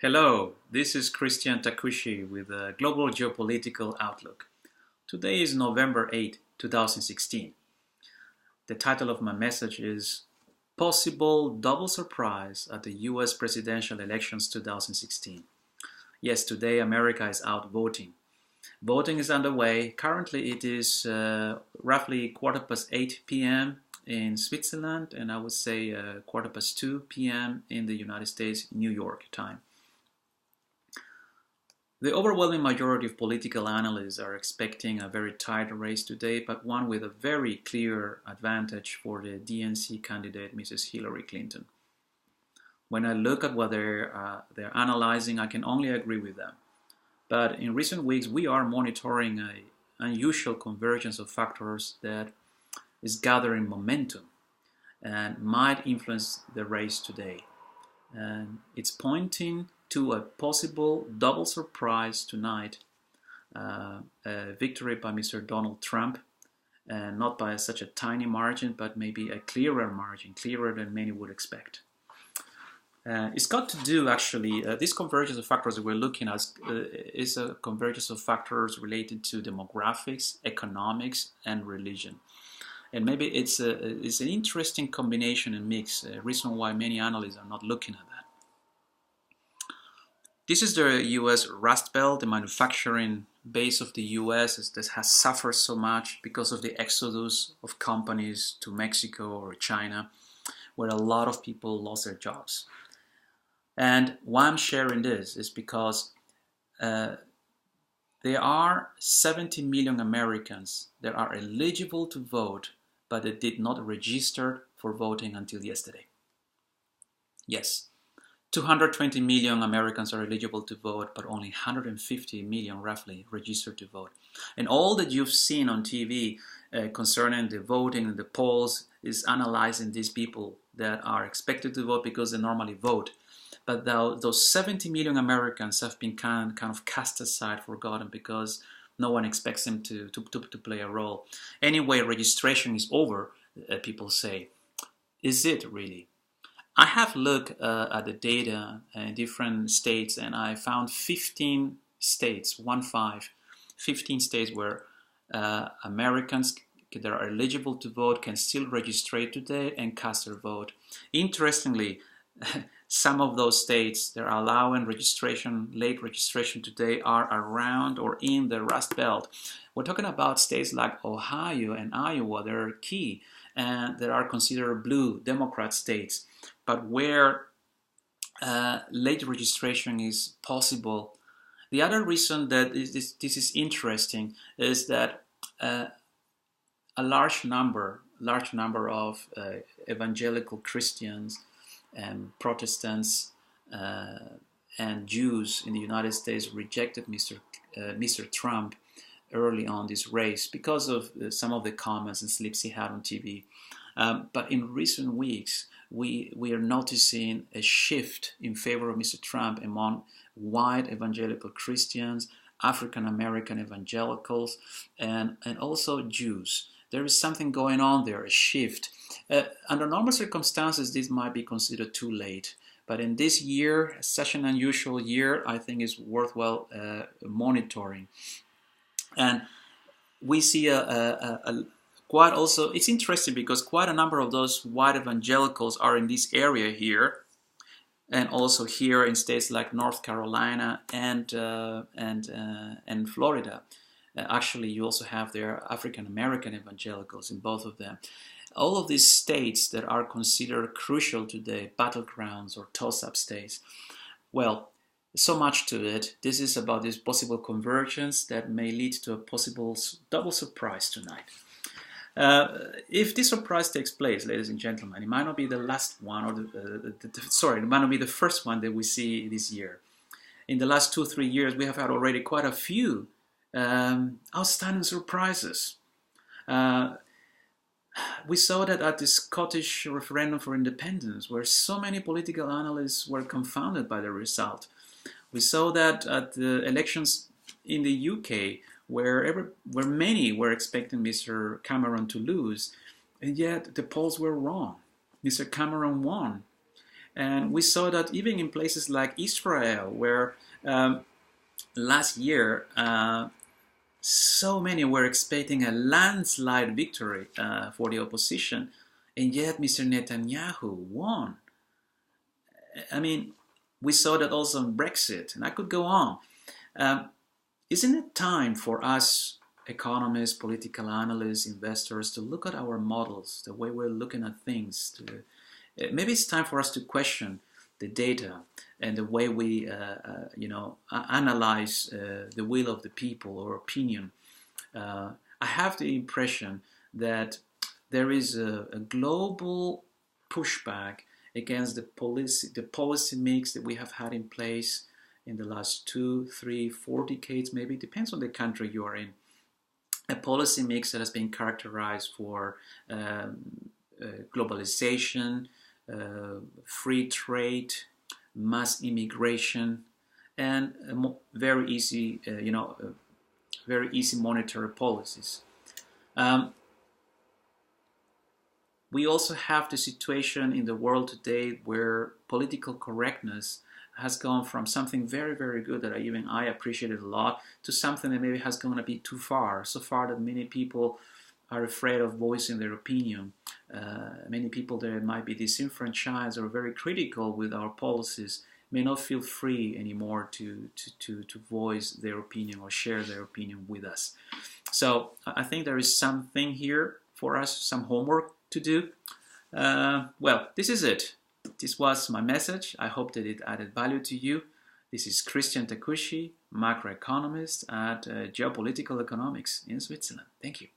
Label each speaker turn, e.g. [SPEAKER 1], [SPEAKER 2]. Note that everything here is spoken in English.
[SPEAKER 1] Hello, this is Christian Takushi with a Global Geopolitical Outlook. Today is November 8, 2016. The title of my message is Possible Double Surprise at the US Presidential Elections 2016. Yes, today America is out voting. Voting is underway. Currently it is roughly 8:15 p.m. in Switzerland, and I would say 2:15 p.m. in the United States, New York time. The overwhelming majority of political analysts are expecting a very tight race today, but one with a very clear advantage for the DNC candidate, Mrs. Hillary Clinton. When I look at what they're analyzing, I can only agree with them. But in recent weeks, we are monitoring an unusual convergence of factors that is gathering momentum and might influence the race today. And it's pointing to a possible double surprise tonight, a victory by Mr. Donald Trump, and not by such a tiny margin, but maybe a clearer margin, clearer than many would expect. It's got to do, actually, this convergence of factors that we're looking at is a convergence of factors related to demographics, economics, and religion. And maybe it's an interesting combination and mix, a reason why many analysts are not looking at that. This is the US Rust Belt, the manufacturing base of the US that has suffered so much because of the exodus of companies to Mexico or China, where a lot of people lost their jobs. And why I'm sharing this is because there are 70 million Americans that are eligible to vote, but they did not register for voting until yesterday. Yes. 220 million Americans are eligible to vote, but only 150 million roughly registered to vote. And all that you've seen on TV concerning the voting and the polls is analyzing these people that are expected to vote because they normally vote. But those 70 million Americans have been kind of cast aside, forgotten, because no one expects them to play a role. Anyway, registration is over, people say. Is it really? I have looked at the data in different states, and I found 15 states, 15 states where Americans that are eligible to vote can still register today and cast their vote. Interestingly, some of those states that are allowing late registration today are around or in the Rust Belt. We're talking about states like Ohio and Iowa that are key and that are considered blue Democrat states, but where late registration is possible. The other reason that this is interesting is that a large number of evangelical Christians and Protestants and Jews in the United States rejected Mr. Trump early on this race because of some of the comments and slips he had on TV. But in recent weeks, we are noticing a shift in favor of Mr. Trump among white evangelical Christians, African American evangelicals, and also Jews. There is something going on there, a shift. Under normal circumstances, this might be considered too late. But in this year, such an unusual year, I think is worthwhile monitoring. And we see quite also, it's interesting because quite a number of those white evangelicals are in this area here, and also here in states like North Carolina and Florida. Actually, you also have there African American evangelicals in both of them. All of these states that are considered crucial today, battlegrounds or toss-up states. Well, so much to it. This is about this possible convergence that may lead to a possible double surprise tonight. If this surprise takes place, ladies and gentlemen, it might not be the last one, or it might not be the first one that we see this year. In the last 2-3 years, we have had already quite a few outstanding surprises. We saw that at the Scottish referendum for independence, where so many political analysts were confounded by the result. We saw that at the elections in the UK, where many were expecting Mr. Cameron to lose, and yet the polls were wrong. Mr. Cameron won. And we saw that even in places like Israel, where last year so many were expecting a landslide victory for the opposition, and yet Mr. Netanyahu won. I mean, we saw that also in Brexit, and I could go on. Isn't it time for us, economists, political analysts, investors, to look at our models, the way we're looking at things? Maybe it's time for us to question the data and the way we, analyze the will of the people or opinion. I have the impression that there is a global pushback against the policy mix that we have had in place in the last 2, 3, 4 decades, maybe. It depends on the country you are in. A policy mix that has been characterized for globalization, free trade, mass immigration, and very easy, very easy monetary policies. We also have the situation in the world today where political correctness has gone from something very, very good that I appreciated a lot to something that maybe has gone a bit too far, so far that many people are afraid of voicing their opinion. Many people that might be disenfranchised or very critical with our policies may not feel free anymore to voice their opinion or share their opinion with us. So I think there is something here for us, some homework to do. Well, this is it. This was my message. I hope that it added value to you. This is Christian Takushi, macroeconomist at Geopolitical Economics in Switzerland. Thank you.